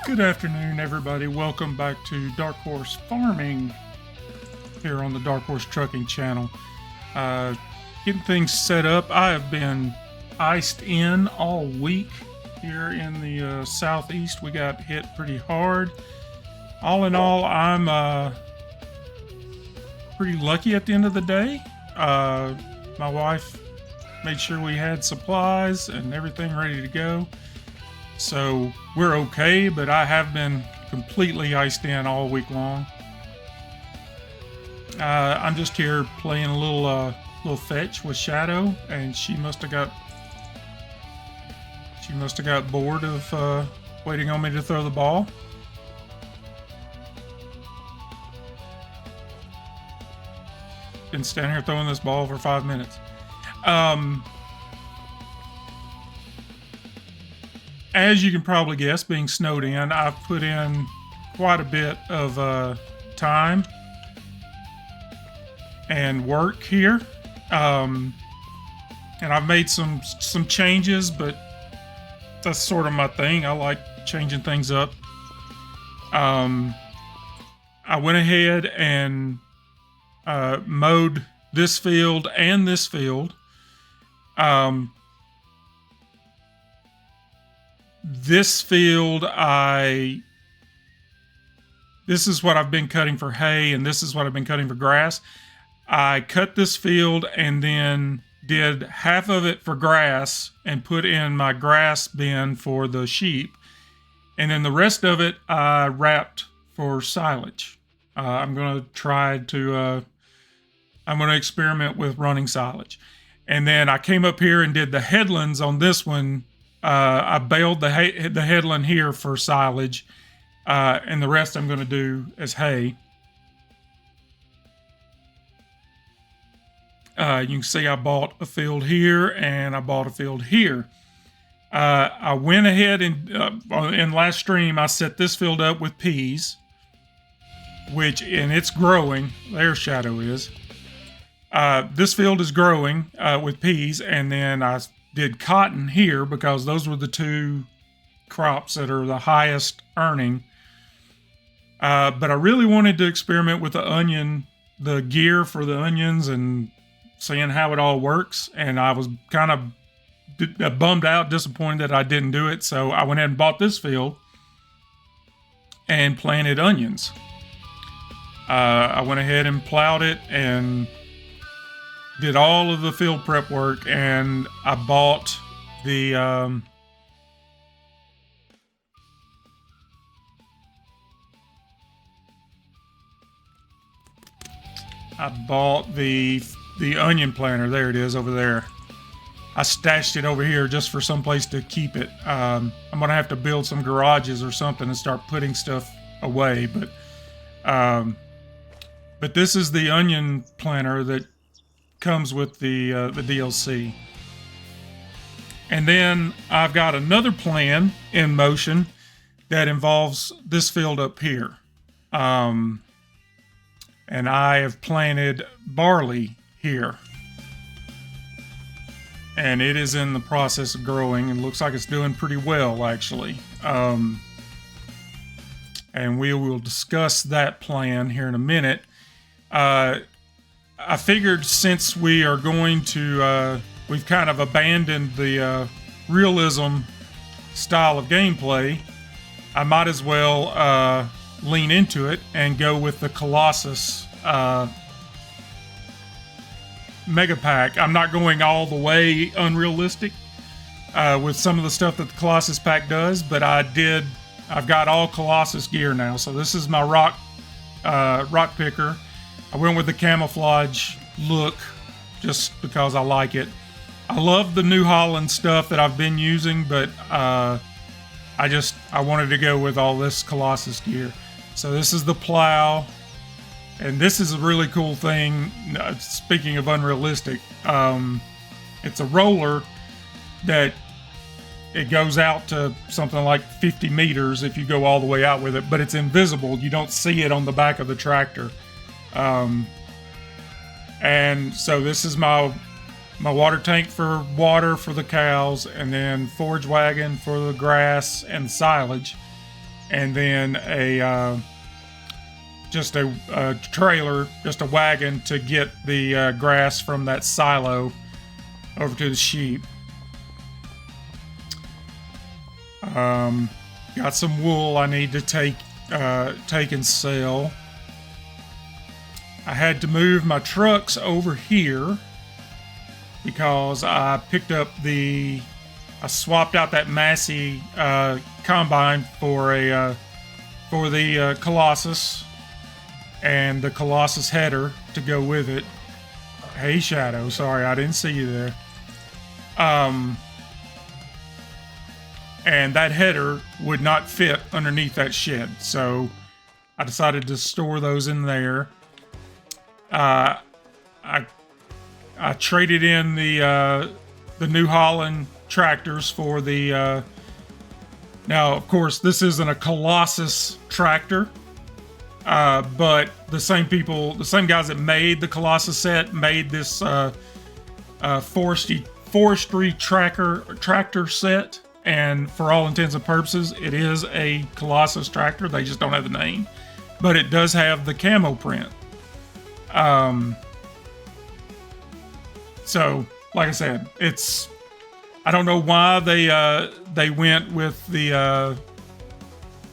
Good afternoon, everybody. Welcome back to Dark Horse Farming here on the Dark Horse Trucking channel. Getting things set up. I have been iced in all week here in the southeast. We got hit pretty hard. All in all, I'm pretty lucky at the end of the day. My wife made sure we had supplies and everything ready to go. So we're okay, but I have been completely iced in all week long. I'm just here playing a little fetch with Shadow, and she must have got bored of waiting on me to throw the ball. Been standing here throwing this ball for 5 minutes. As you can probably guess, being snowed in, I've put in quite a bit of time and work here, and I've made some changes, but that's sort of my thing. I like changing things up. I went ahead and mowed this field and this field. This field, this is what I've been cutting for hay, and this is what I've been cutting for grass. I cut this field and then did half of it for grass and put in my grass bin for the sheep. And then the rest of it I wrapped for silage. I'm going to experiment with running silage. And then I came up here and did the headlands on this one. I baled the headland here for silage, and the rest I'm going to do as hay. You can see I bought a field here and I bought a field here. I went ahead and in last stream I set this field up with peas, and it's growing. There Shadow is. This field is growing with peas, and then I did cotton here because those were the two crops that are the highest earning. But I really wanted to experiment with the gear for the onions and seeing how it all works. And I was kind of bummed out, disappointed that I didn't do it. So I went ahead and bought this field and planted onions. I went ahead and plowed it and did all of the field prep work, and I bought the onion planter. There it is over there. I stashed it over here just for some place to keep it. I'm gonna have to build some garages or something and start putting stuff away. But this is the onion planter that comes with the DLC. And then I've got another plan in motion that involves this field up here. And I have planted barley here. And it is in the process of growing and looks like it's doing pretty well, actually. And we will discuss that plan here in a minute. I figured since we are going to, we've kind of abandoned the realism style of gameplay, I might as well lean into it and go with the Colossus Mega Pack. I'm not going all the way unrealistic with some of the stuff that the Colossus Pack does, but I've got all Colossus gear now. So this is my rock picker. I went with the camouflage look just because I like it. I love the New Holland stuff that I've been using, but I wanted to go with all this Colossus gear. So this is the plow. And this is a really cool thing. Speaking of unrealistic, it's a roller that it goes out to something like 50 meters if you go all the way out with it, but it's invisible. You don't see it on the back of the tractor. And so this is my water tank for water for the cows, and then forage wagon for the grass and silage, and then just a trailer, just a wagon to get the grass from that silo over to the sheep. Got some wool I need to take and sell. I had to move my trucks over here because I swapped out that Massey combine for the Colossus and the Colossus header to go with it. Hey Shadow, sorry I didn't see you there. And that header would not fit underneath that shed, so I decided to store those in there. I traded in the New Holland tractors for the. Now, of course, this isn't a Colossus tractor, but the same guys that made the Colossus set, made this forestry tractor set, and for all intents and purposes, it is a Colossus tractor. They just don't have the name, but it does have the camo print. So, like I said, I don't know why they went with the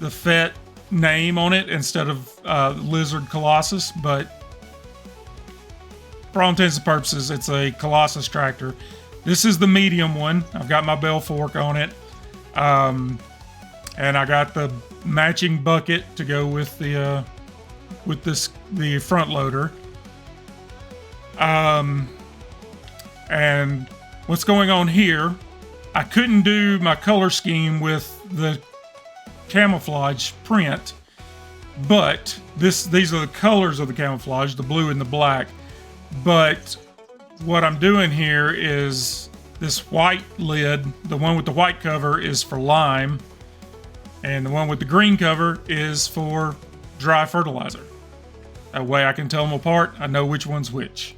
FET name on it instead of Lizard Colossus, but for all intents and purposes, it's a Colossus tractor. This is the medium one. I've got my bell fork on it, and I got the matching bucket to go with the front loader. And what's going on here, I couldn't do my color scheme with the camouflage print, but these are the colors of the camouflage, the blue and the black. But what I'm doing here is this white lid, the one with the white cover is for lime, and the one with the green cover is for dry fertilizer. That way I can tell them apart. I know which one's which.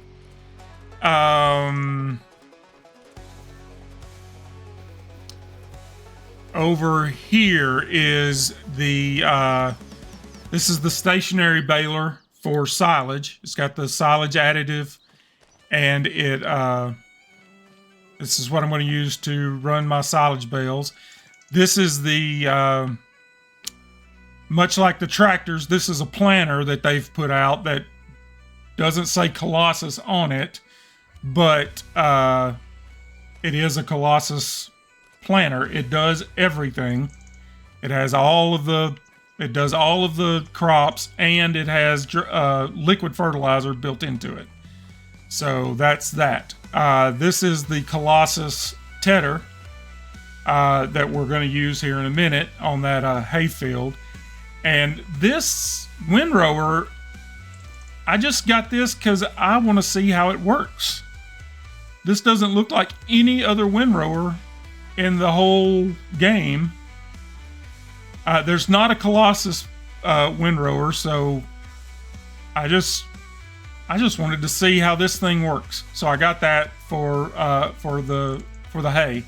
Over here is this is the stationary baler for silage. It's got the silage additive, and this is what I'm going to use to run my silage bales. This is the much like the tractors, this is a planter that they've put out that doesn't say Colossus on it, but it is a Colossus planter. It does everything. It has it does all of the crops, and it has liquid fertilizer built into it. So that's that. This is the Colossus tedder that we're going to use here in a minute on that hay field. And this windrower, I just got this because I want to see how it works. This doesn't look like any other windrower in the whole game. There's not a Colossus windrower, so I just wanted to see how this thing works. So I got that for the hay.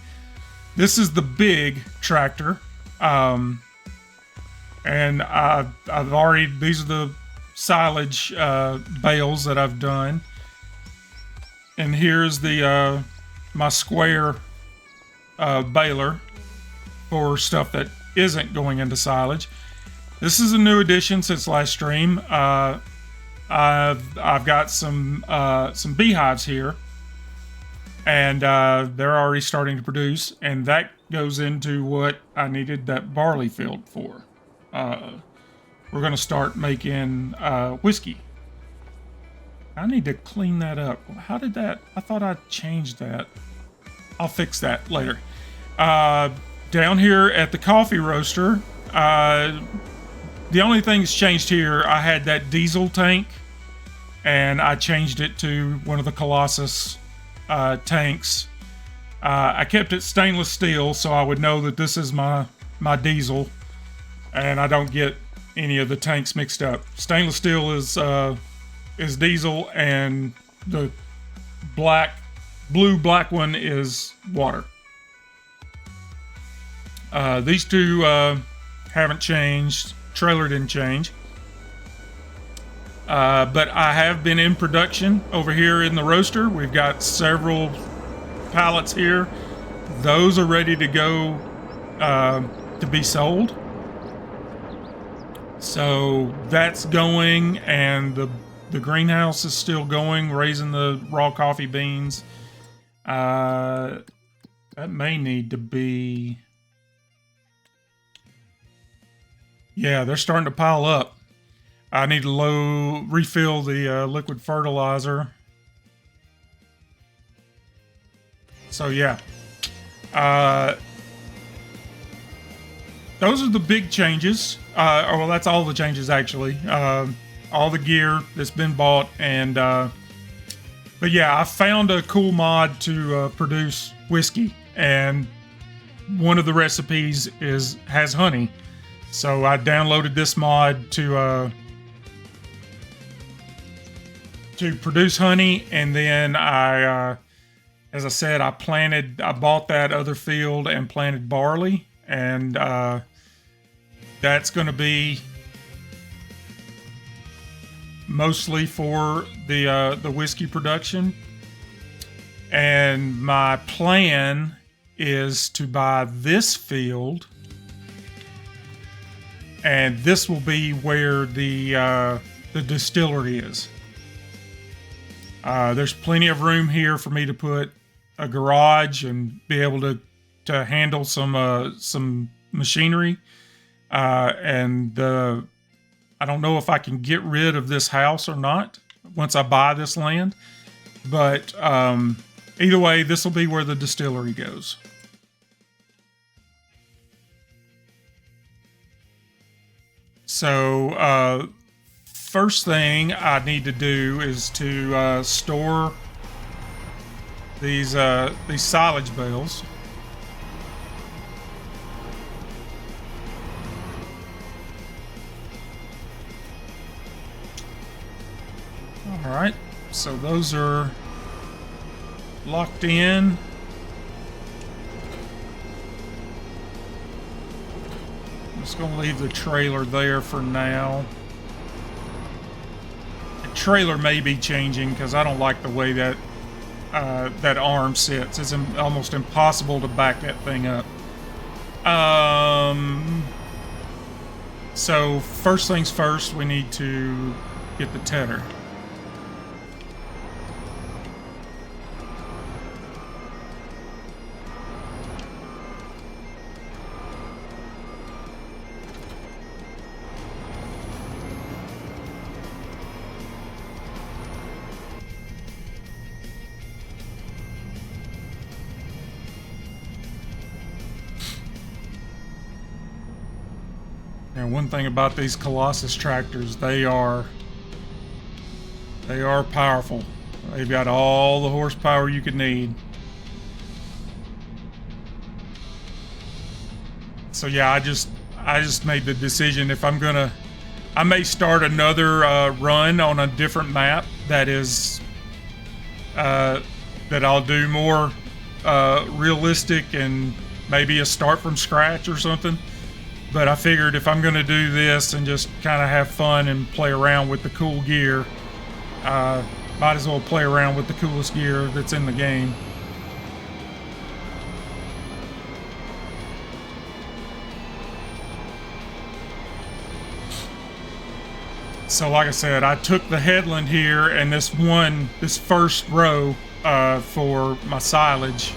This is the big tractor, and I've already, these are the silage bales that I've done, and here's the my square baler for stuff that isn't going into silage. This is a new addition since last stream. I've got some beehives here, and they're already starting to produce, and that goes into what I needed that barley field for. We're going to start making whiskey. I need to clean that up. How did that? I thought I changed that. I'll fix that later. Down here at the coffee roaster, the only thing that's changed here, I had that diesel tank, and I changed it to one of the Colossus tanks. I kept it stainless steel so I would know that this is my diesel, and I don't get any of the tanks mixed up. Stainless steel is diesel, and the blue black one is water. These two haven't changed. Trailer didn't change. But I have been in production over here in the roaster. We've got several pallets here. Those are ready to go to be sold. So that's going, and the greenhouse is still going, raising the raw coffee beans. That may need to be... Yeah, they're starting to pile up. I need to refill the liquid fertilizer. So yeah. Those are the big changes. Well, that's all the changes actually. All the gear that's been bought, and but yeah, I found a cool mod to produce whiskey, and one of the recipes has honey. So I downloaded this mod to produce honey, and then I, as I said, I bought that other field and planted barley, and that's going to be mostly for the whiskey production. And my plan is to buy this field, and this will be where the distillery is. There's plenty of room here for me to put a garage and be able to handle some machinery. And I don't know if I can get rid of this house or not once I buy this land. But either way, this will be where the distillery goes. So first thing I need to do is to store these silage bales. All right, so those are locked in. I'm just going to leave the trailer there for now. The trailer may be changing because I don't like the way that that arm sits. It's almost impossible to back that thing up. So first things first, we need to get the tedder. And one thing about these Colossus tractors, they are powerful. They've got all the horsepower you could need. So yeah, I just made the decision, if I'm gonna, I may start another run on a different map that is that I'll do more realistic and maybe a start from scratch or something. But I figured if I'm gonna do this and just kind of have fun and play around with the cool gear, might as well play around with the coolest gear that's in the game. So like I said, I took the headland here and this first row for my silage.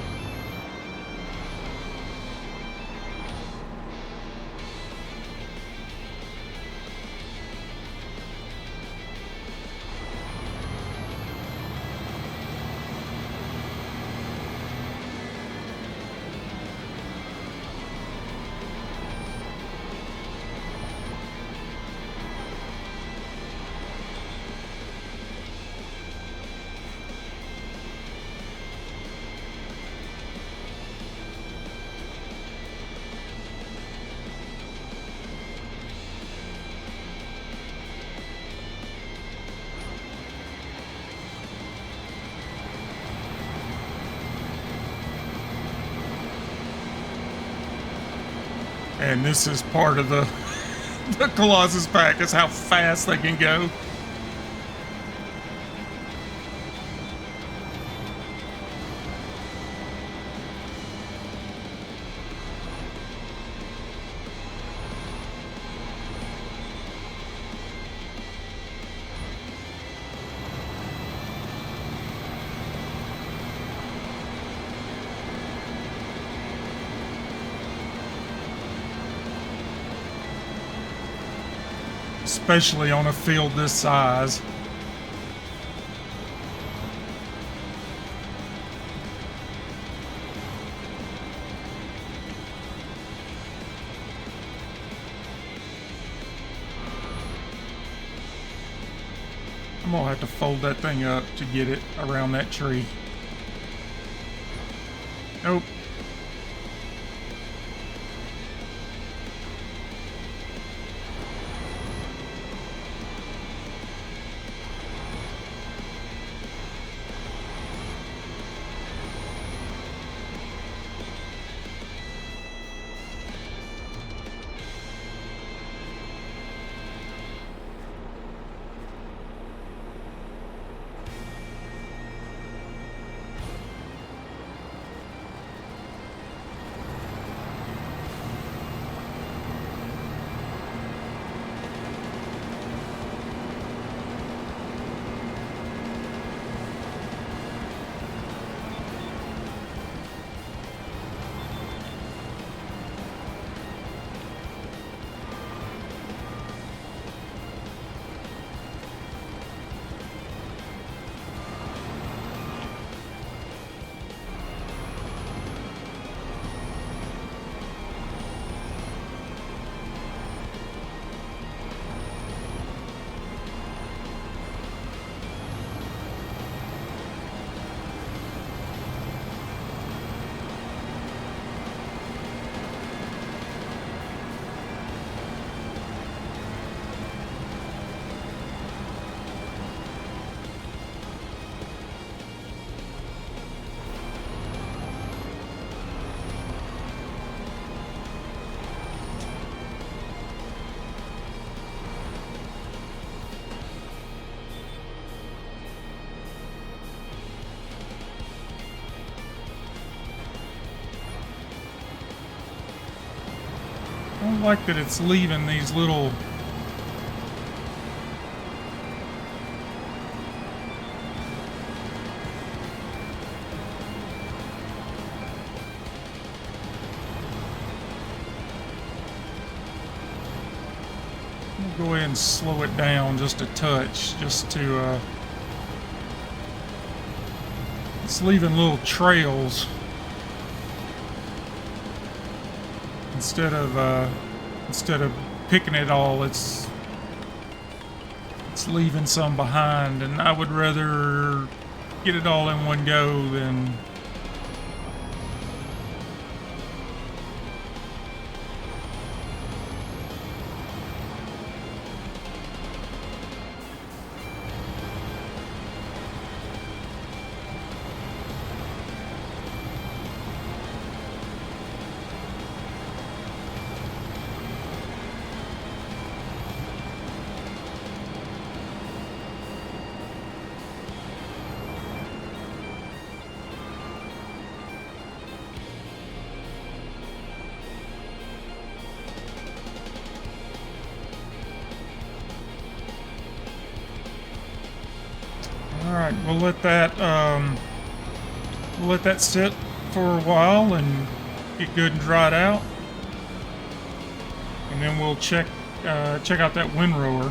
And this is part of the Colossus pack, is how fast they can go. Especially on a field this size. I'm gonna have to fold that thing up to get it around that tree. Nope. I don't like that it's leaving these little... I'll go ahead and slow it down just a touch, just to... it's leaving little trails. Instead of picking it all, it's leaving some behind, and I would rather get it all in one go than Alright, we'll let that sit for a while and get good and dried out. And then we'll check out that windrower.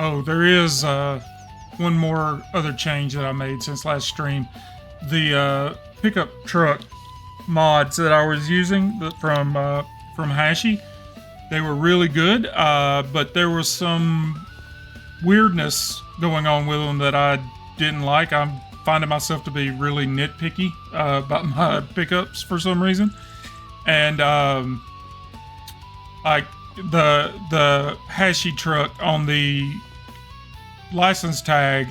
Oh, there is one more other change that I made since last stream. The pickup truck mods that I was using from Hashi, they were really good, but there was some weirdness going on with them that I didn't like. I'm finding myself to be really nitpicky about my pickups for some reason, and like the Hashi truck on the license tag,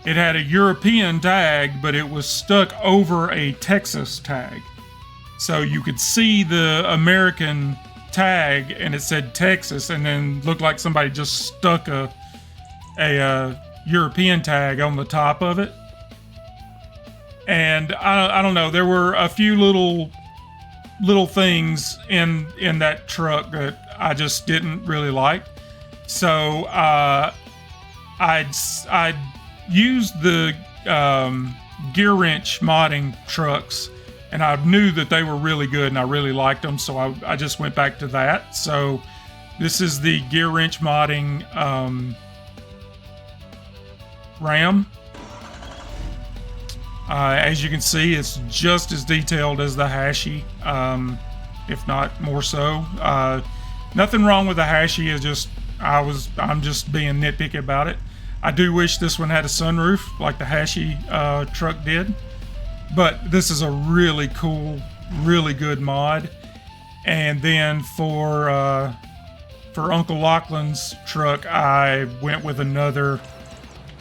it had a European tag, but it was stuck over a Texas tag. So you could see the American tag and it said Texas, and then looked like somebody just stuck a European tag on the top of it. And I don't know, there were a few little things in that truck that I just didn't really like. So I'd used the Gear Wrench modding trucks, and I knew that they were really good and I really liked them, so I just went back to that. So this is the Gear Wrench modding Ram. As you can see, it's just as detailed as the Hashi, if not more so. Nothing wrong with the Hashi. It's just I'm just being nitpicky about it. I do wish this one had a sunroof like the Hashi truck did, but this is a really cool, really good mod. And then for Uncle Lachlan's truck, I went with another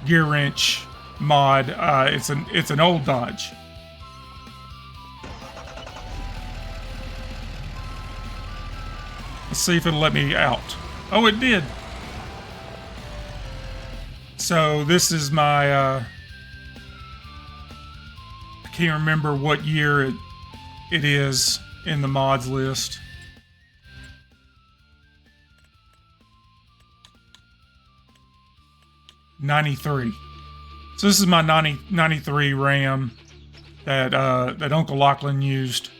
gear wrench mod. It's an old Dodge. Let's see if it'll let me out. Oh, it did. So this is my, I can't remember what year it is in the mods list. '93. So this is my 93 Ram that Uncle Lachlan used.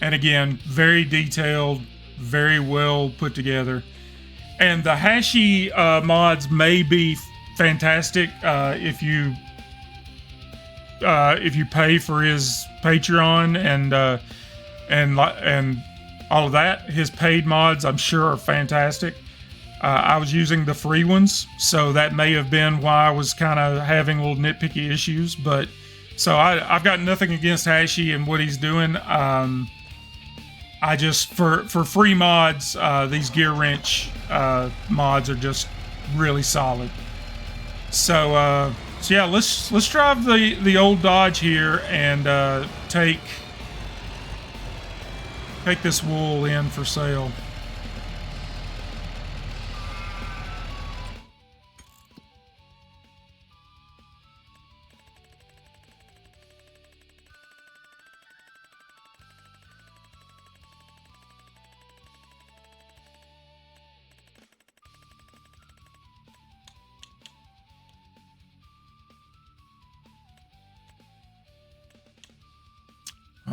And again, very detailed, very well put together. And the Hashi mods may be fantastic if you pay for his Patreon and all of that. His paid mods, I'm sure, are fantastic. I was using the free ones, so that may have been why I was kind of having little nitpicky issues. But so I've got nothing against Hashi and what he's doing. I just for free mods, these gear wrench mods are just really solid. So yeah, let's drive the old Dodge here and take this wool in for sale.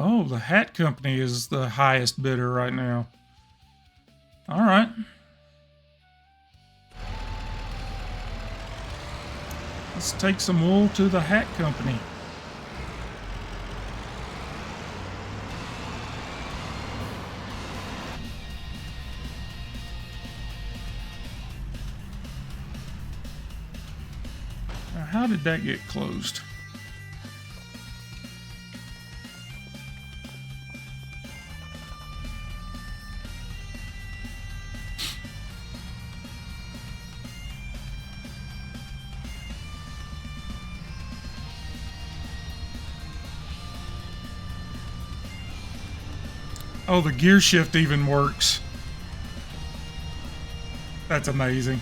Oh, the hat company is the highest bidder right now. All right. Let's take some wool to the hat company. Now, how did that get closed? Oh, the gear shift even works. That's amazing.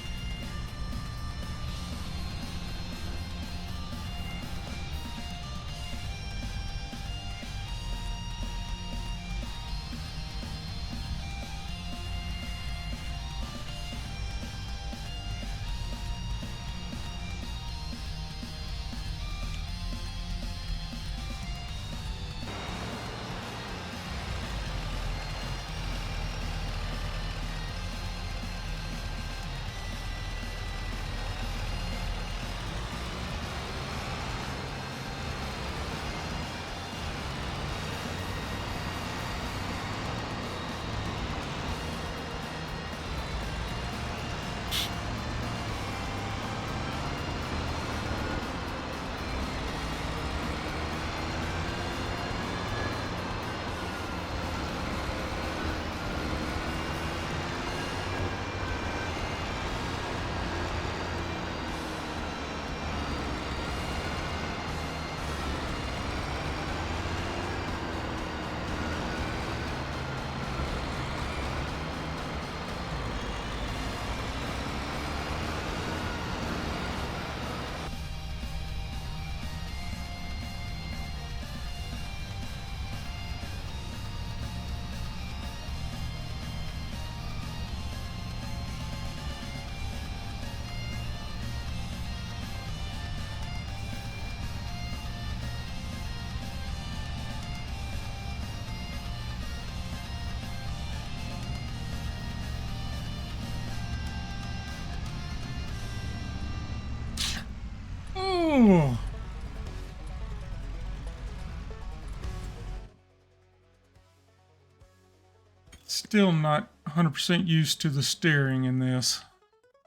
Still not 100% used to the steering in this.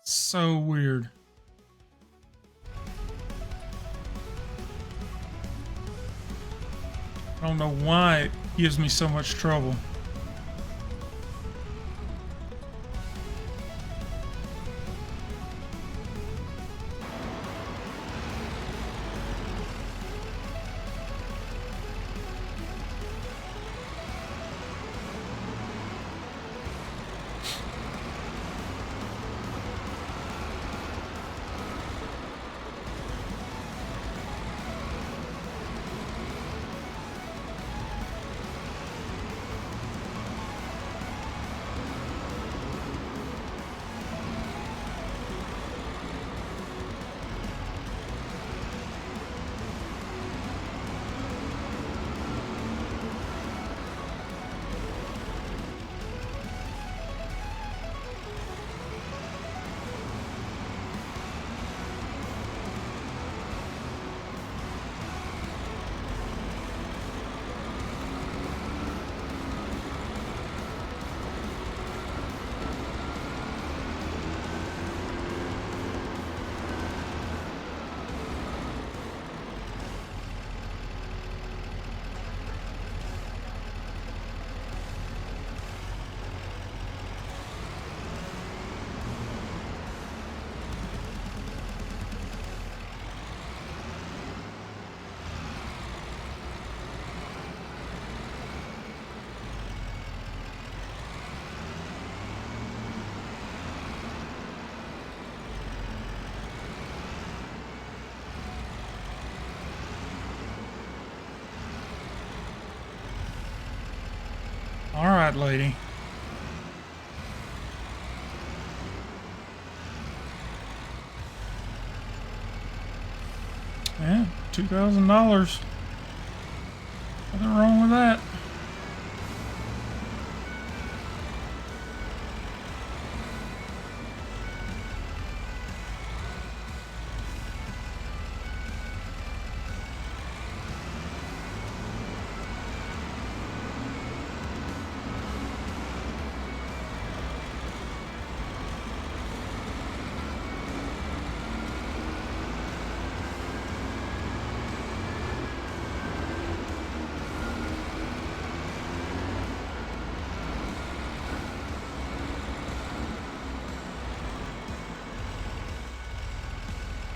So weird. I don't know why it gives me so much trouble. All right, lady. Yeah, $2,000. Nothing wrong with that.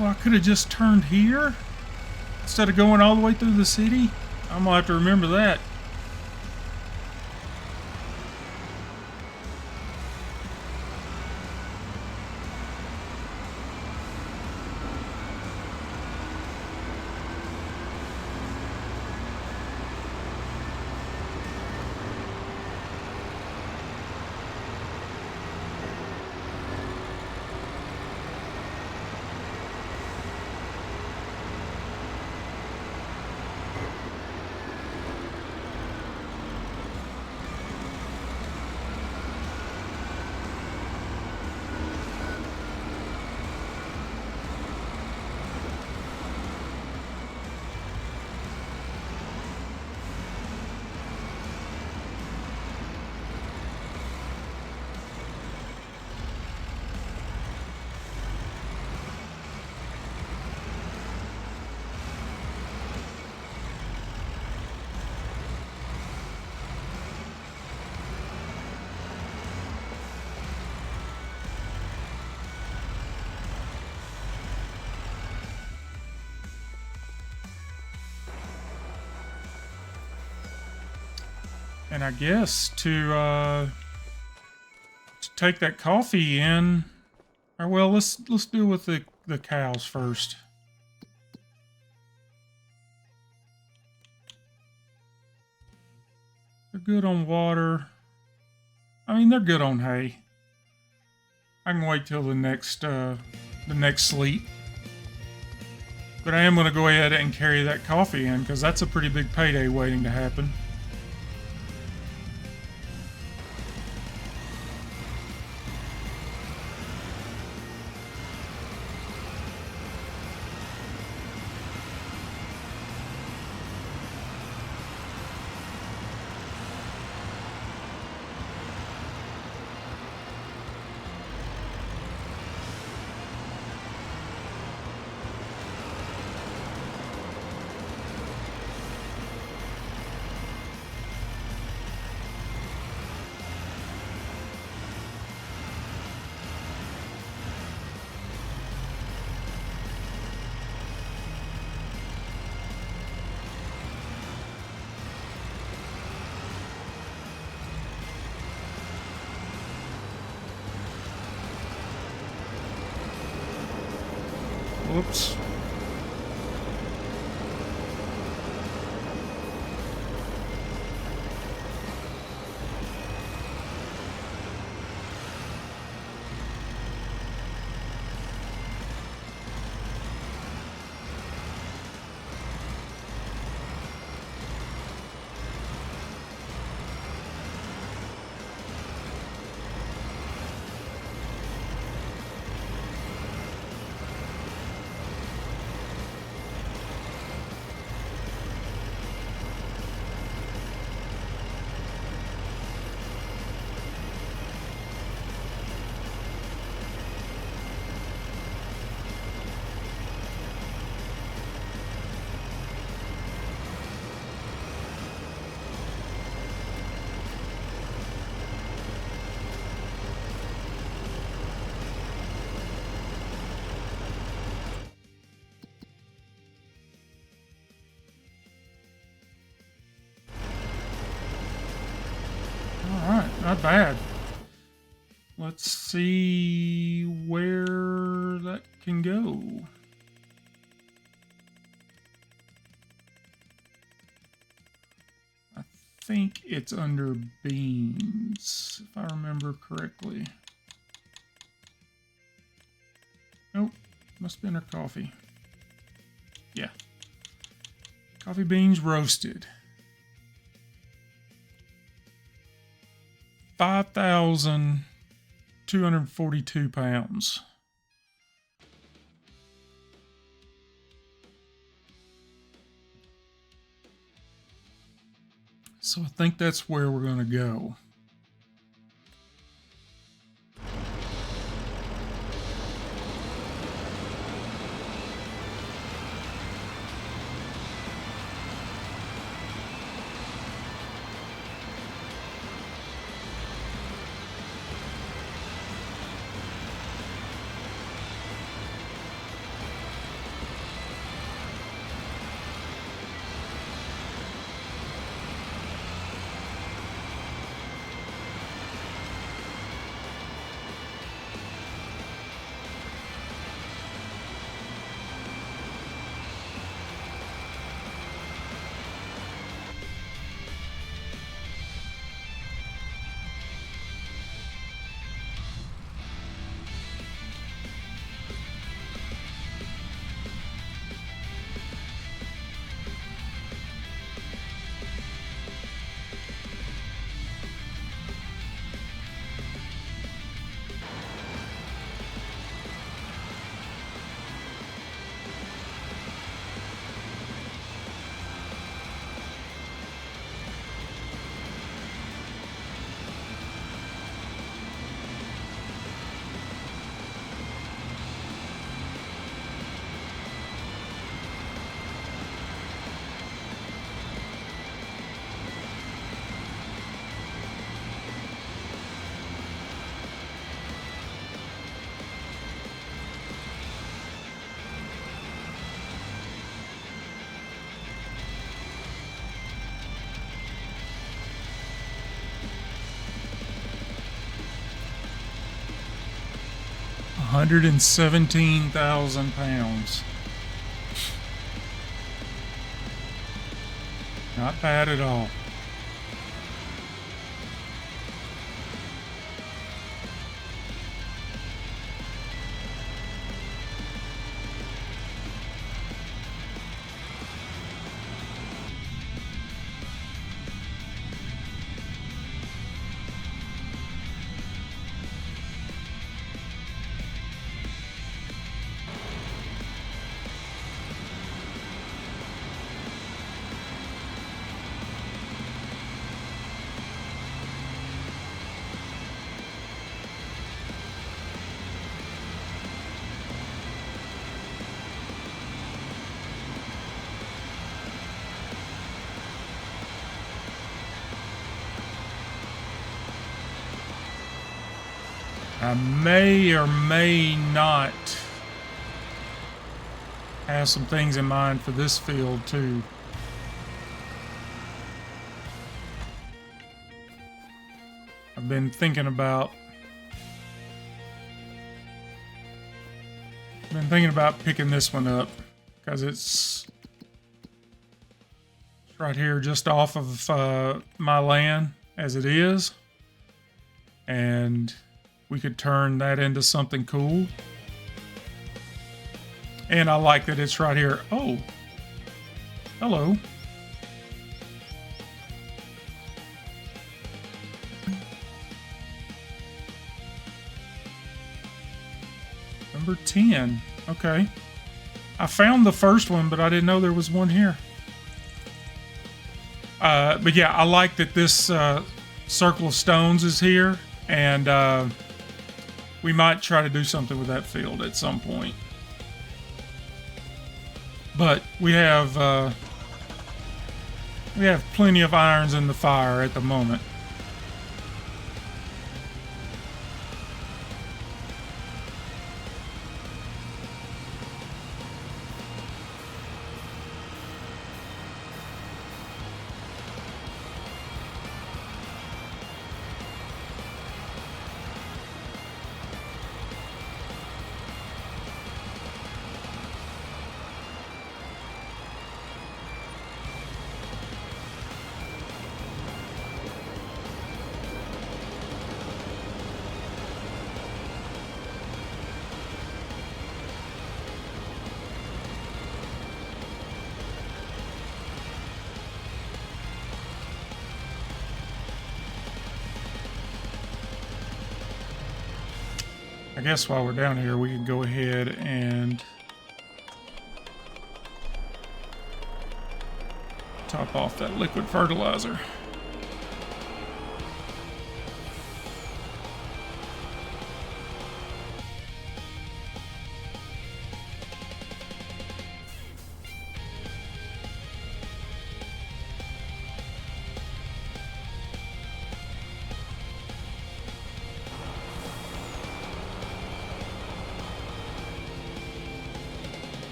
Oh, I could have just turned here instead of going all the way through the city. I'm gonna have to remember that. And I guess to take that coffee in, or well, let's deal with the cows first. They're good on water. I mean, they're good on hay. I can wait till the next sleep. But I am going to go ahead and carry that coffee in because that's a pretty big payday waiting to happen. Whoops. All right, not bad. Let's see where that can go. I think it's under beans, if I remember correctly. Nope, must be under coffee. Yeah. Coffee beans roasted. 5,242 pounds. So I think that's where we're going to go. £117,000. Not bad at all. I may or may not have some things in mind for this field too. I've been thinking about Been thinking about picking this one up because it's right here just off of my land as it is. And we could turn that into something cool. And I like that it's right here. Oh, hello. Number 10. Okay. I found the first one, but I didn't know there was one here. But yeah, I like that this circle of stones is here. And we might try to do something with that field at some point. But we have plenty of irons in the fire at the moment. I guess while we're down here, we can go ahead and top off that liquid fertilizer.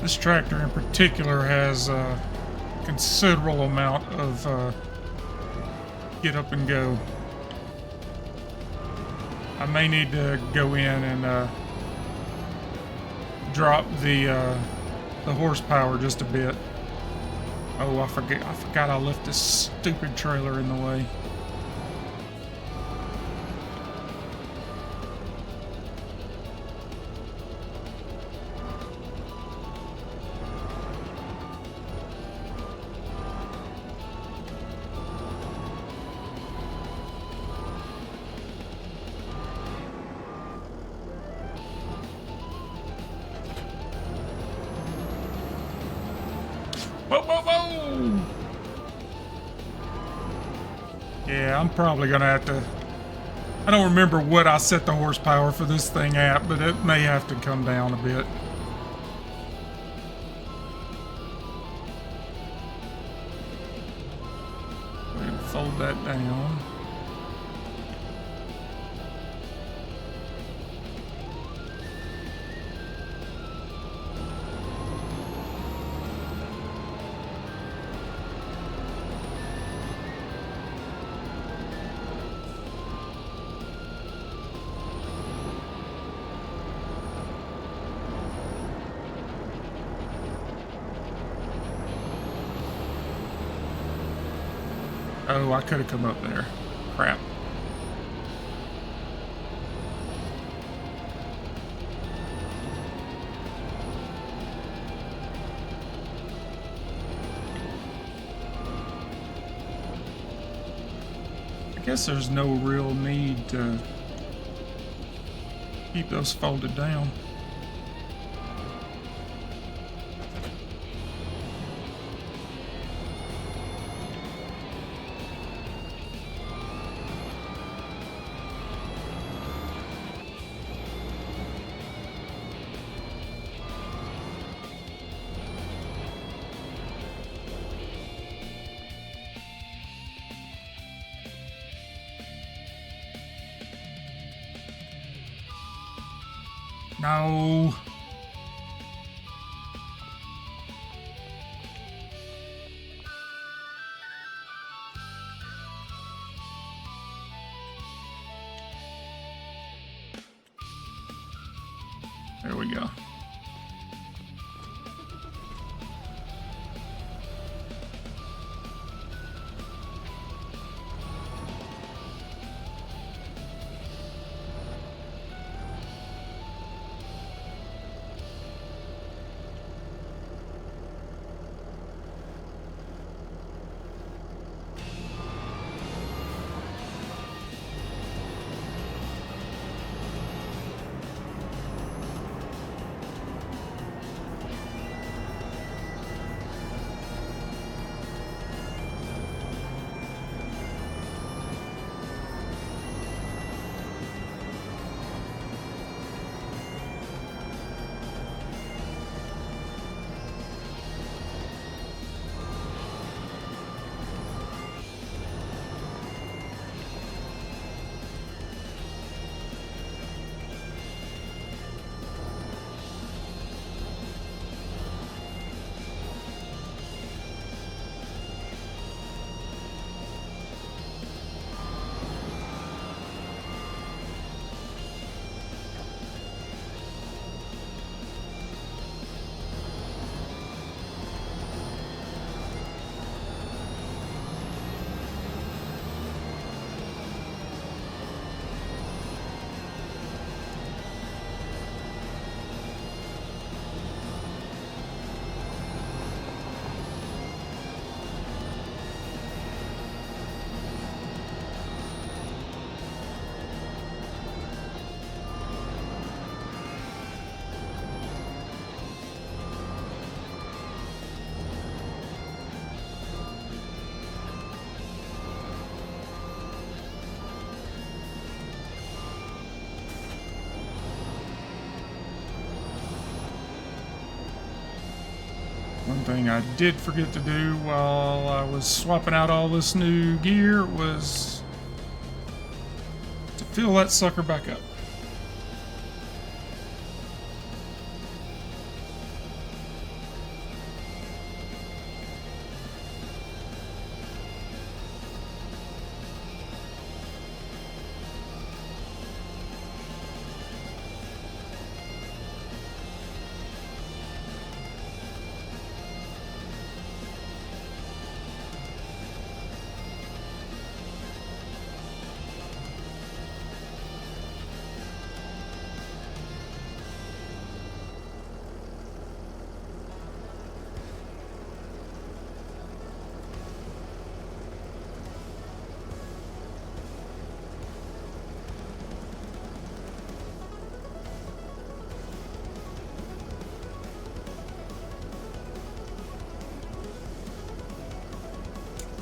This tractor in particular has a considerable amount of get up and go. I may need to go in and drop the horsepower just a bit. Oh, I forgot I left this stupid trailer in the way. Whoa, whoa, whoa! Yeah, I'm probably gonna have to... I don't remember what I set the horsepower for this thing at, but it may have to come down a bit. Go ahead and fold that down. Oh, I could have come up there. Crap. I guess there's no real need to keep those folded down. No. There we go. One thing I did forget to do while I was swapping out all this new gear was to fill that sucker back up.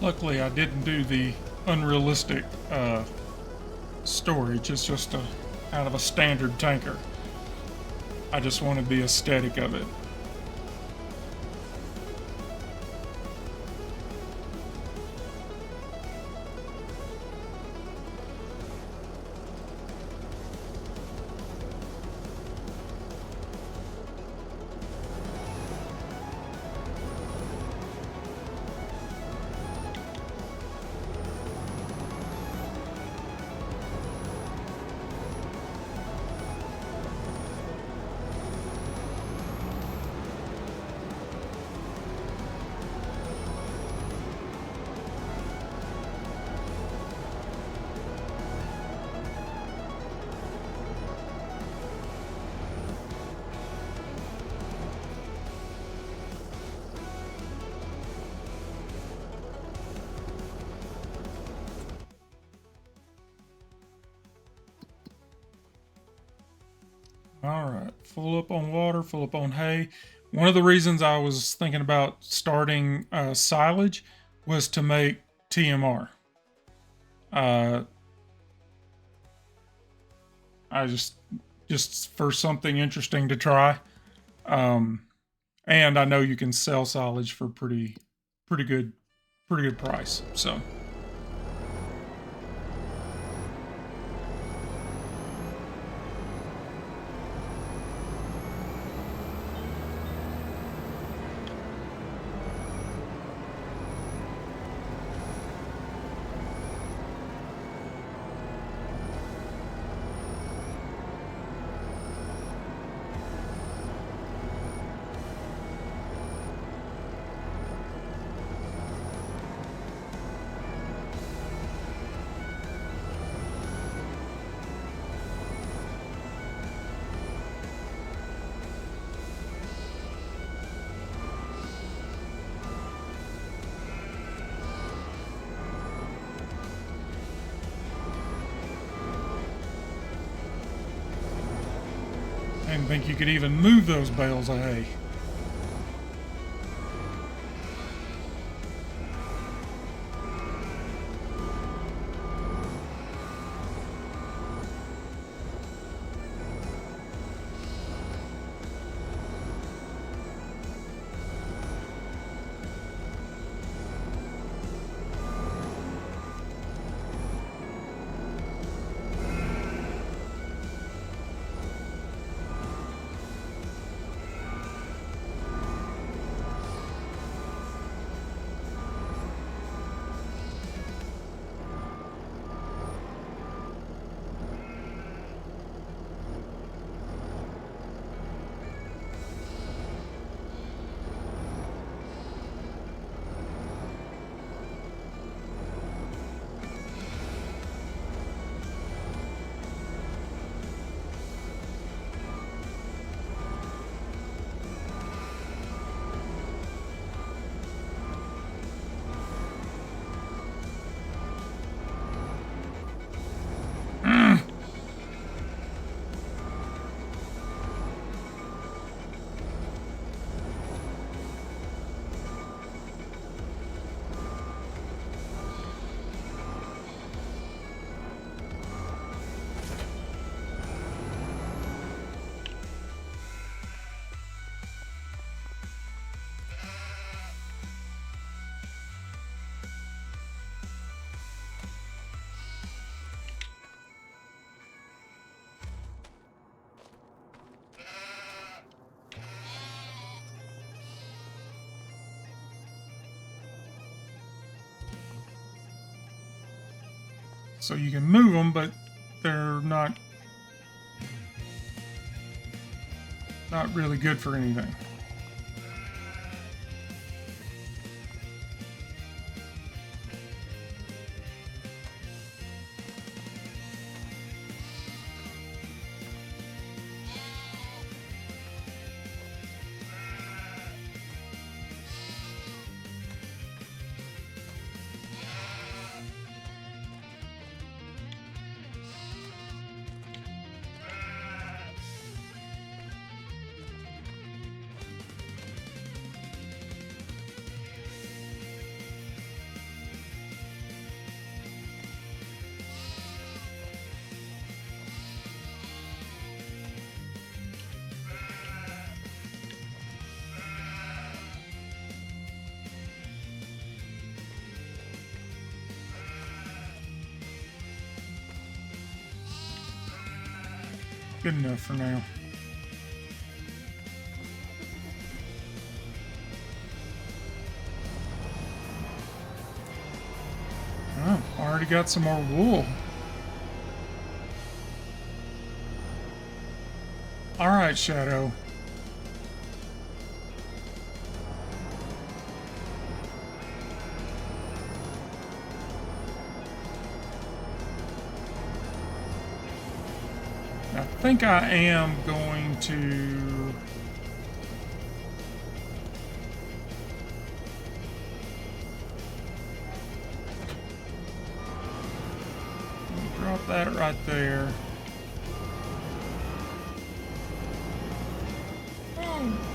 Luckily, I didn't do the unrealistic storage. It's just a kind of a standard tanker. I just wanted the aesthetic of it. All right, full up on water, full up on hay. One of the reasons I was thinking about starting silage was to make TMR. Uh, I just for something interesting to try. Um, and I know you can sell silage for pretty good price. So. I didn't think you could even move those bales of hay. So you can move them, but they're not really good for anything. Good enough for now. Oh, already got some more wool. All right, Shadow. I think I am going to drop that right there. Oh.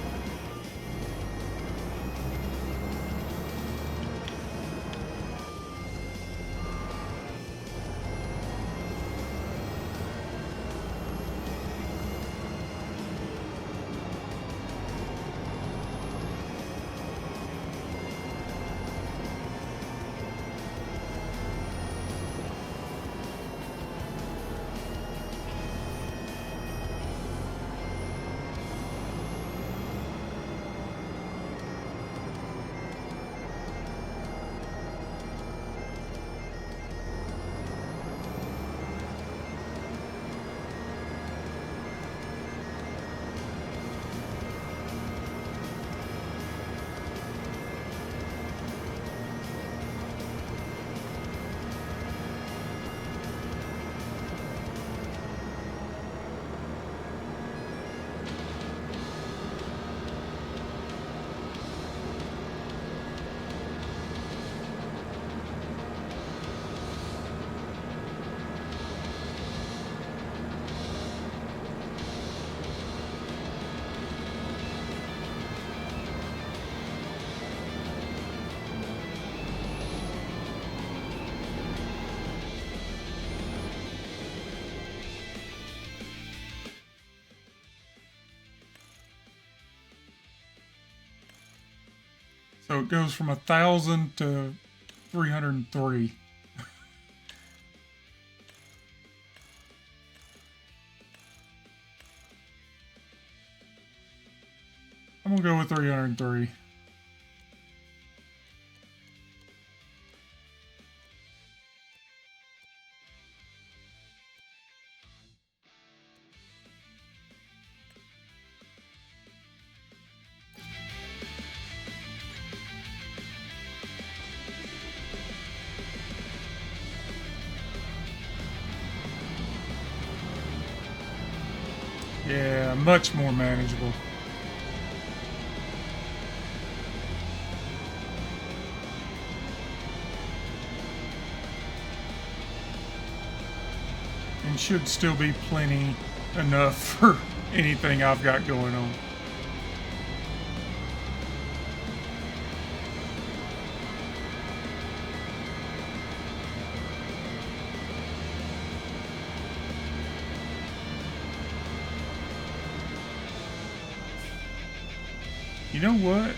So it goes from 1,000 to 303. I'm gonna go with 303. Yeah, much more manageable. And should still be plenty enough for anything I've got going on. You know what?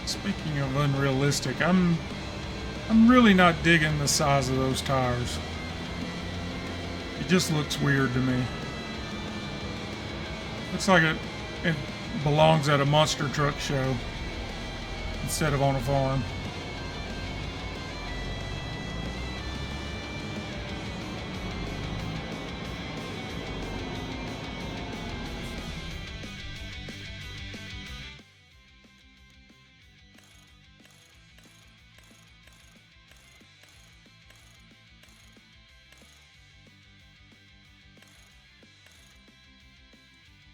Speaking of unrealistic, I'm really not digging the size of those tires. It just looks weird to me. Looks like it belongs at a monster truck show instead of on a farm.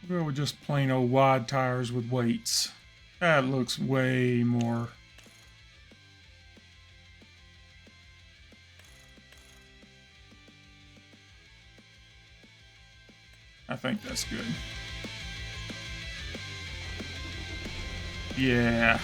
We'll go with just plain old wide tires with weights. That looks way more. I think that's good. Yeah.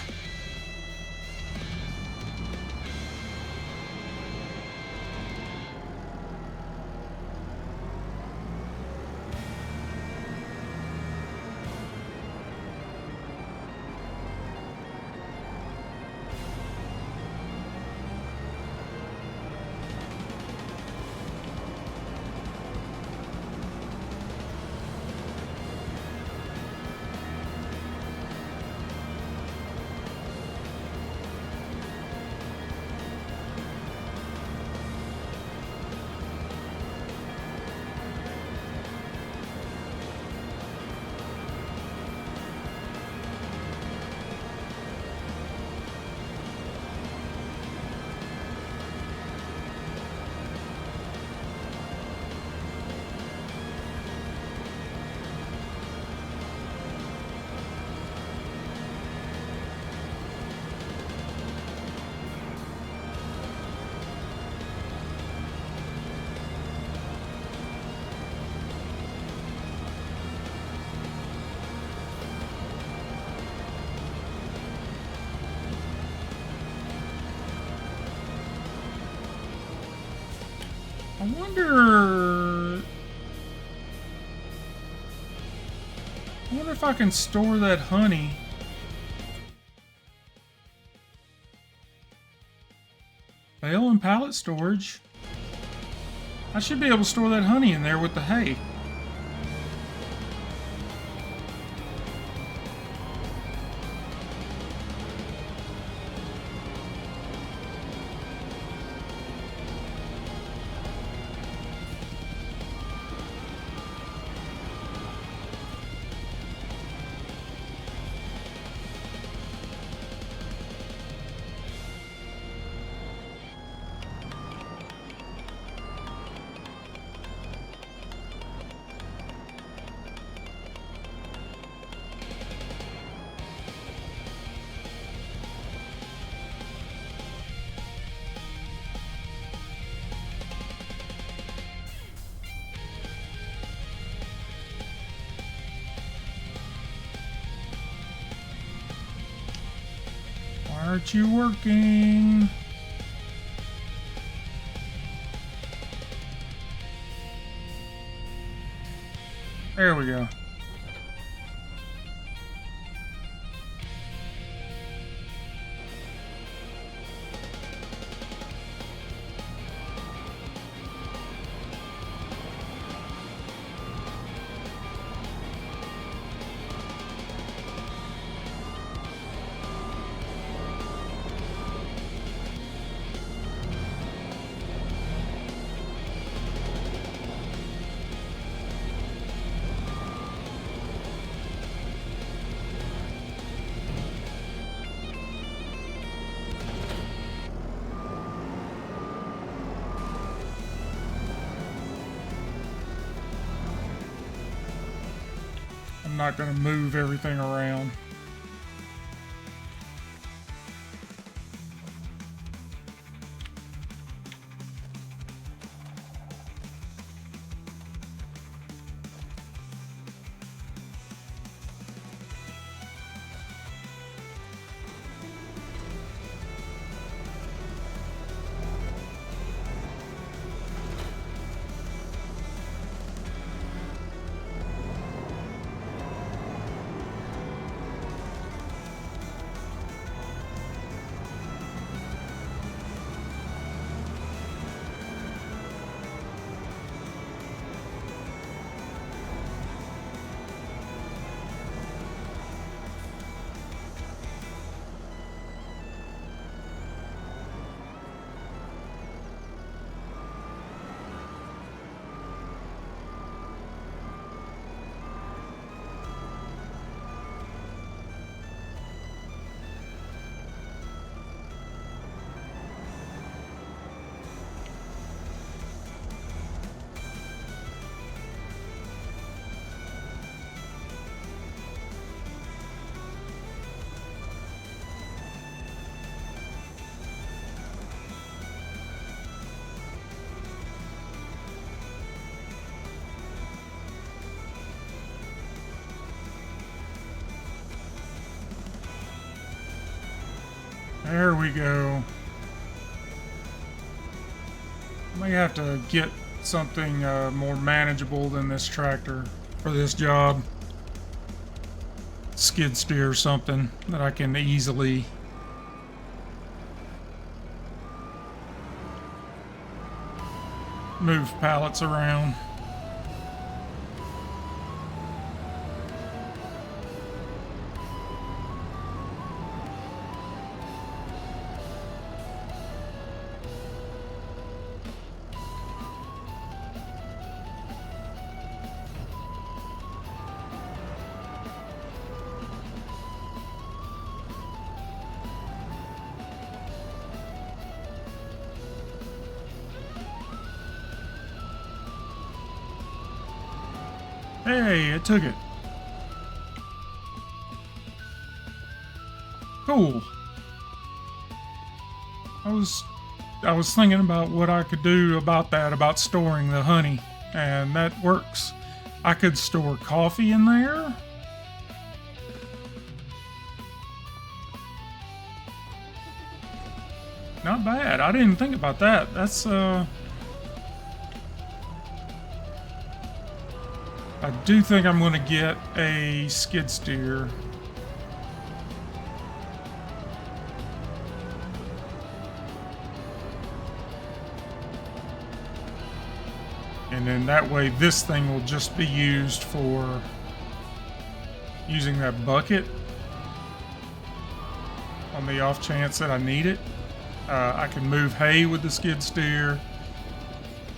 I wonder if I can store that honey. Bale and pallet storage. I should be able to store that honey in there with the hay. Why aren't you working? There we go. I'm not going to move everything around. There we go. May have to get something more manageable than this tractor for this job. Skid steer or something that I can easily move pallets around. Hey, it took it. Cool. I was thinking about what I could do about that, about storing the honey, and that works. I could store coffee in there. Not bad. I didn't think about that. That's I do think I'm going to get a skid steer. And then that way this thing will just be used for using that bucket on the off chance that I need it. I can move hay with the skid steer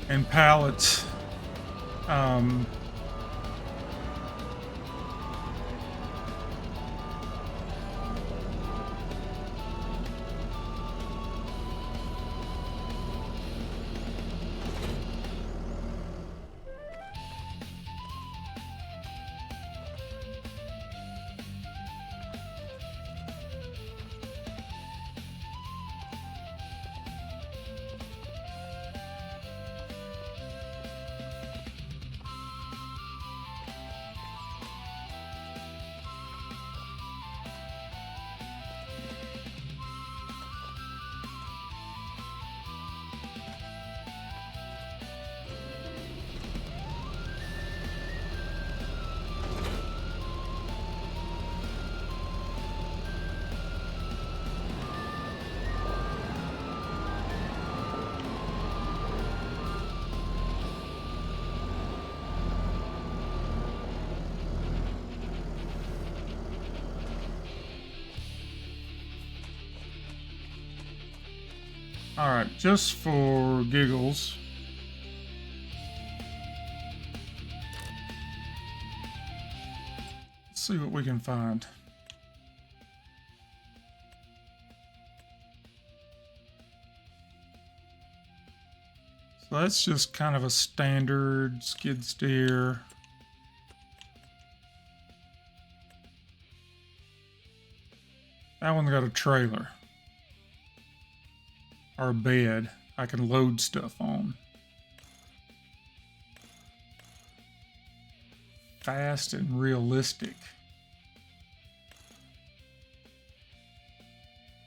and pallets. All right, just for giggles. Let's see what we can find. So that's just kind of a standard skid steer. That one's got a trailer. Or a bed I can load stuff on. Fast and realistic.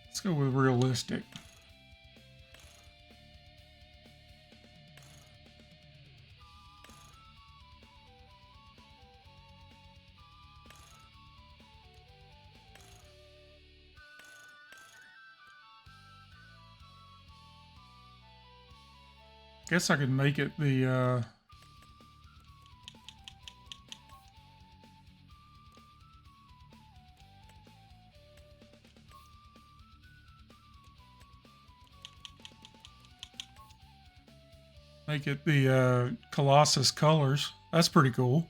Let's go with realistic. Guess I could make it the Colossus colors. That's pretty cool.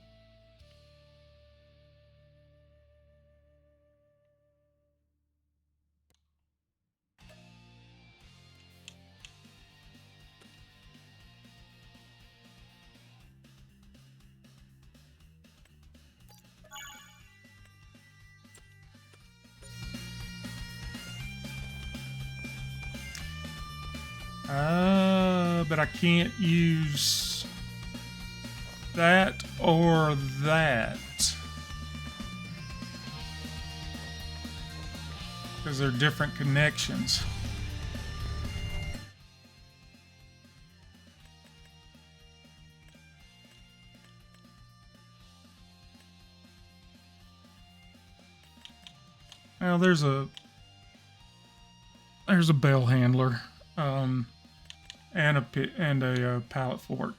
But I can't use that or that because they're different connections. Well, there's a bell handler. And a pallet fork.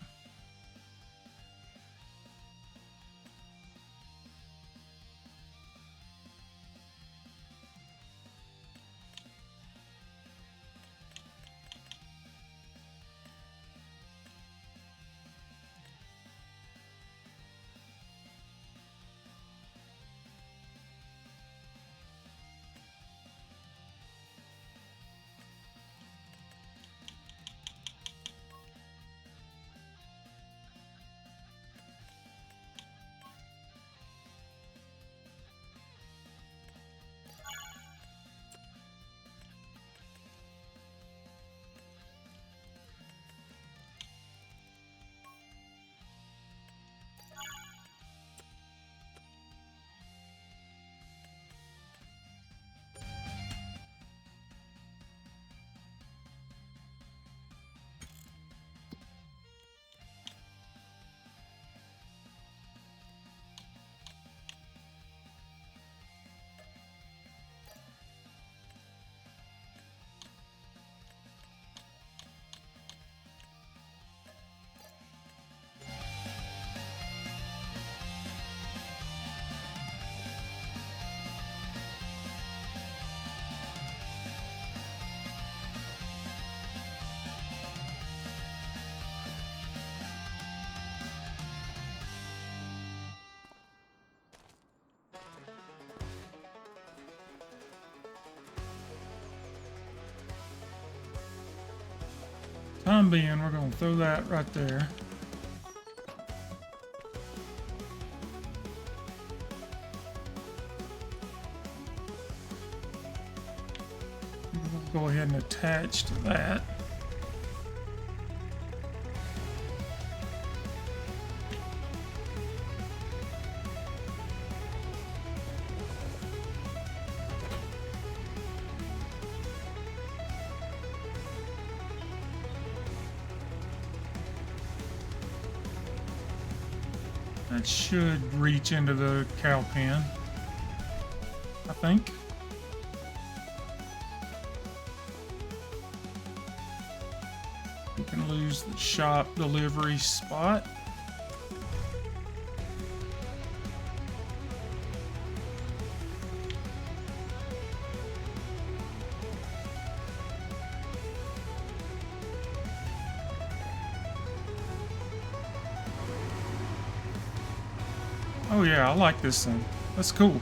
time being, we're going to throw that right there. We'll go ahead and attach to that. That should reach into the cow pen, I think. We can lose the shop delivery spot. Oh yeah, I like this thing. That's cool.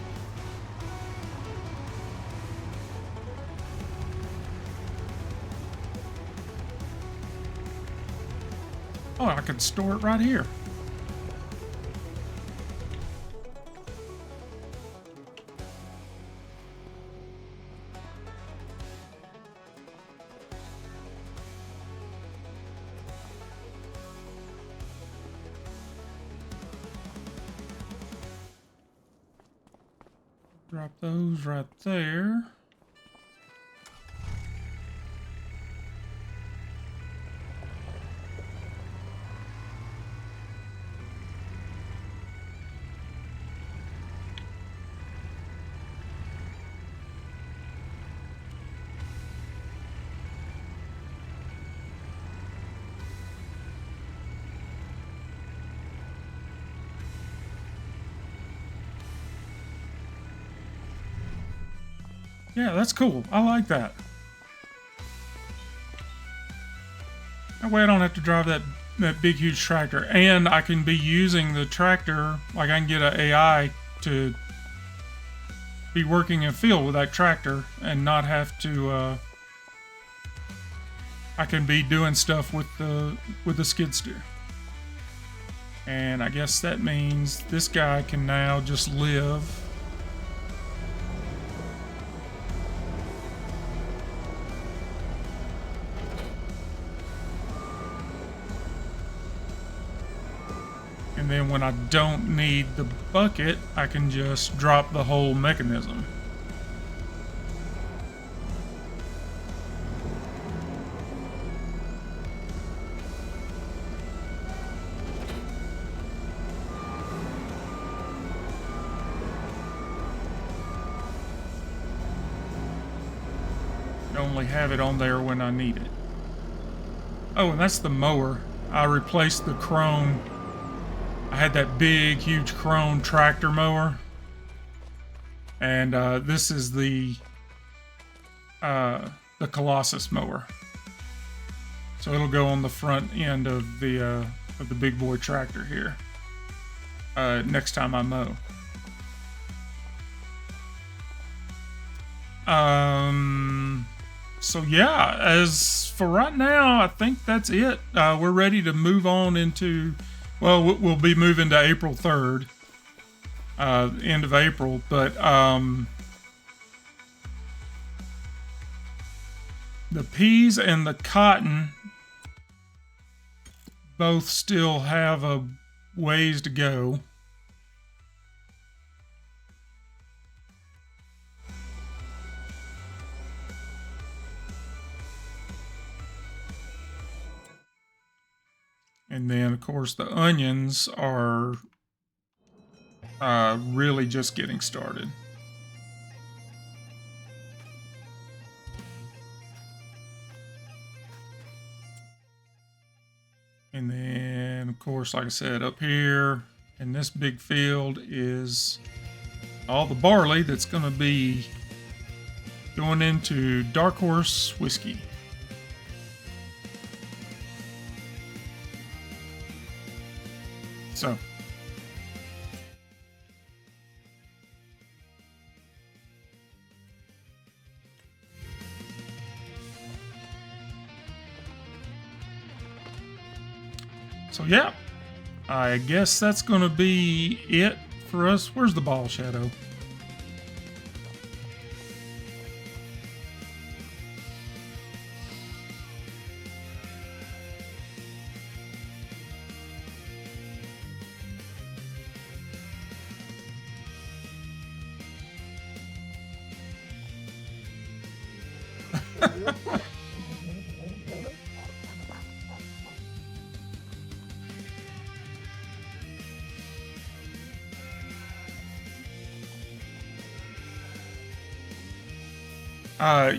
Oh, I could store it right here. Drop those right there. Yeah, that's cool. I like that. That way I don't have to drive that big, huge tractor. And I can be using the tractor, like I can get an AI to be working in field with that tractor and not have to, I can be doing stuff with the skid steer. And I guess that means this guy can now just live. And then when I don't need the bucket, I can just drop the whole mechanism. I only have it on there when I need it. Oh, and that's the mower. I replaced the Krone. I had that big, huge Krone tractor mower, and this is the Colossus mower. So it'll go on the front end of the big boy tractor here. Next time I mow. So yeah, as for right now, I think that's it. We're ready to move on into. Well, we'll be moving to April 3rd, end of April, but the peas and the cotton both still have a ways to go. And then, of course, the onions are really just getting started. And then, of course, like I said, up here in this big field is all the barley that's going to be going into Dark Horse whiskey. So, So yeah, I guess that's going to be it for us. Where's the ball, Shadow?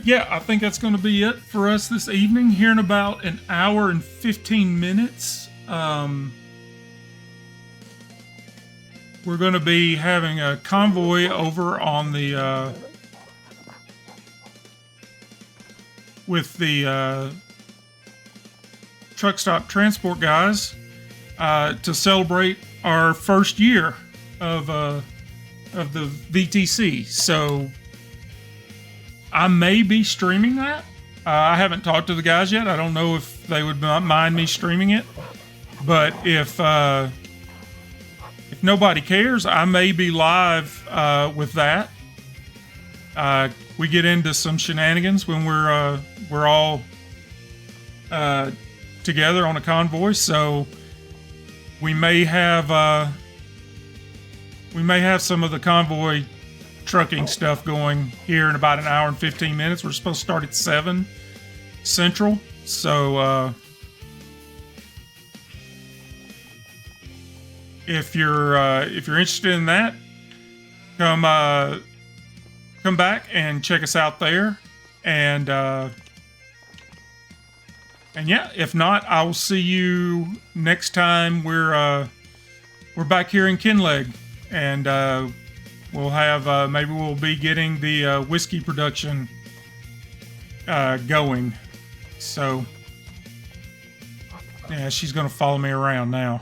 Yeah, I think that's going to be it for us this evening. Here in about an hour and 15 minutes, we're going to be having a convoy over on the with the truck stop transport guys to celebrate our first year of the VTC. So I may be streaming that. I haven't talked to the guys yet. I don't know if they would mind me streaming it. But if nobody cares, I may be live with that. We get into some shenanigans when we're all together on a convoy. So we may have some of the convoy trucking stuff going here in about an hour and 15 minutes. We're supposed to start at 7 Central. So if you're interested in that, come back and check us out there. And yeah, if not, I will see you next time we're back here in Kinleg, and we'll have maybe we'll be getting the whiskey production going. So yeah, she's gonna follow me around now.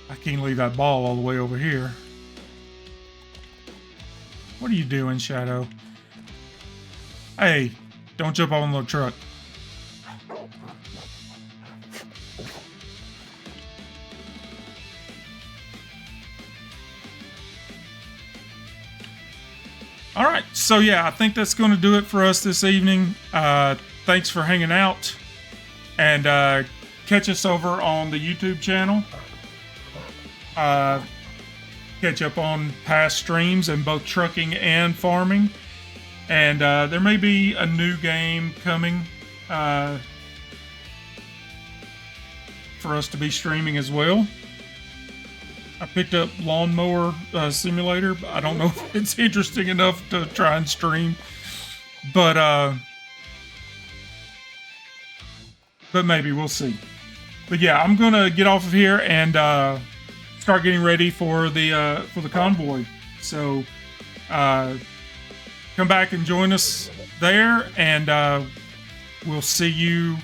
I can't leave that ball all the way over here. What are you doing, Shadow? Hey, don't jump on the truck. All right, so yeah, I think that's going to do it for us this evening. Thanks for hanging out, and catch us over on the YouTube channel. Catch up on past streams in both trucking and farming, and there may be a new game coming for us to be streaming as well. I picked up Lawnmower Simulator, but I don't know if it's interesting enough to try and stream. But maybe we'll see. But yeah, I'm gonna get off of here and start getting ready for the convoy. So come back and join us there, and we'll see you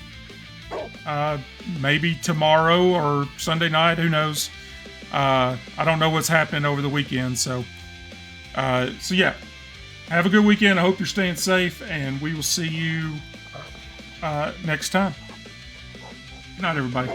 maybe tomorrow or Sunday night. Who knows? I don't know what's happening over the weekend, so yeah, have a good weekend. I hope you're staying safe, and we will see you next time. Good night, everybody.